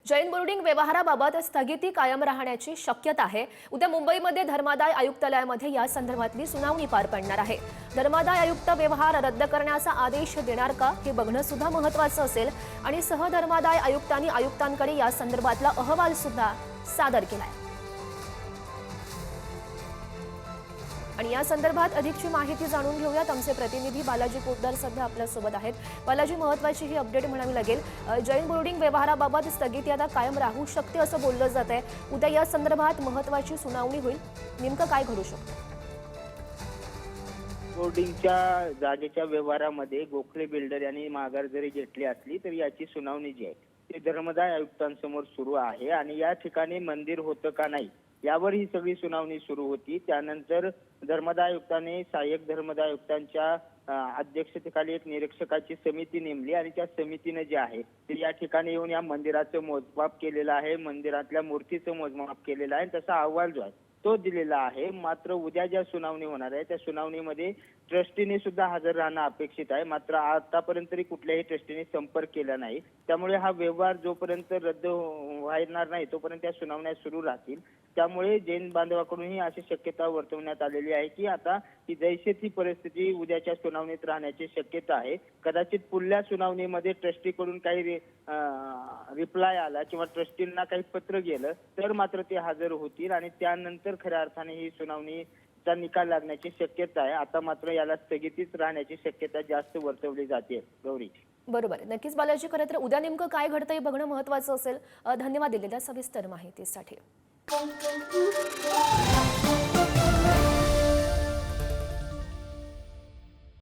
Jain boarding व्यवहाराबाबत स्थगिती कायम राहण्याची शक्यता आहे। उद्या मुंबईमध्ये धर्मादाय आयुक्तालयामध्ये या संदर्भातली सुनावणी पार पडणार आहे। धर्मादाय आयुक्त व्यवहार रद्द करण्याचा आदेश देणार का हे बघणं सुद्धा महत्त्वाचं असेल आणि सहधर्मादाय आयुक्तांनी आयुक्तांकडे या संदर्भातला अहवाल सुद्धा सादर केलाय। आणि या संदर्भात अधिकची माहिती जाणून घेऊयात। आमचे प्रतिनिधी बालाजी पोतदार सध्या आपल्या सोबत आहेत। बालाजी, महत्त्वाची ही अपडेट म्हणावी लागेल। जैन बोर्डिंग व्यवहाराबाबत स्थगिती आता कायम राहू शकते असं बोललं जात आहे। उद्या या संदर्भात महत्त्वाची सुनावणी होईल, नेमकं काय घडू शकतं? बोर्डिंगच्या जागेच्या व्यवहारामध्ये गोखले बिल्डर यांनी माघार जरी घेतली असली तरी याची सुनावणी जी आहे ती धर्मादाय आयुक्तांसमोर सुरू आहे आणि या ठिकाणी मंदिर होतं का नाही यावर ही सगळी सुनावणी सुरू होती। त्यानंतर धर्मादाय आयुक्तांनी सहाय्यक धर्मादाय आयुक्तांच्या अध्यक्षतेखाली एक निरीक्षकाची समिती नेमली आणि त्या समितीने जे आहे ते या ठिकाणी येऊन या मंदिराचं मोजमाप केलेलं आहे, मंदिरातल्या मूर्तीचं मोजमाप केलेलं आहे, तसा अहवाल जो आहे तो दिलेला आहे। मात्र उद्या ज्या सुनावणी होणार आहे त्या सुनावणीमध्ये ट्रस्टीने सुद्धा हजर राहणं अपेक्षित आहे। मात्र आतापर्यंत तरी कुठल्याही ट्रस्टीने संपर्क केला नाही, त्यामुळे हा व्यवहार जोपर्यंत रद्द होणार नाही तोपर्यंत त्या सुनावण्या सुरू राहतील। त्यामुळे जैन बांधवाकडूनही अशी शक्यता वर्तवण्यात आलेली आहे की आता ही जैसे ती परिस्थिती उद्याच्या सुनावणीत राहण्याची शक्यता आहे। कदाचित पुढल्या सुनावणीमध्ये ट्रस्टीकडून काही रिप्लाय आला किंवा ट्रस्टींना काही पत्र गेलं तर मात्र ते हजर होतील आणि त्यानंतर खऱ्या अर्थाने ही सुनावणीचा निकाल लागण्याची शक्यता आहे। आता मात्र याला स्थगितीच राहण्याची शक्यता जास्त वर्तवली जाते। गौरी, बरोबर, नक्कीच बालाजी, खरं तर उद्या नेमकं काय घडतंय हे बघणं महत्त्वाचं असेल। धन्यवाद दिलेल्या सविस्तर माहितीसाठी।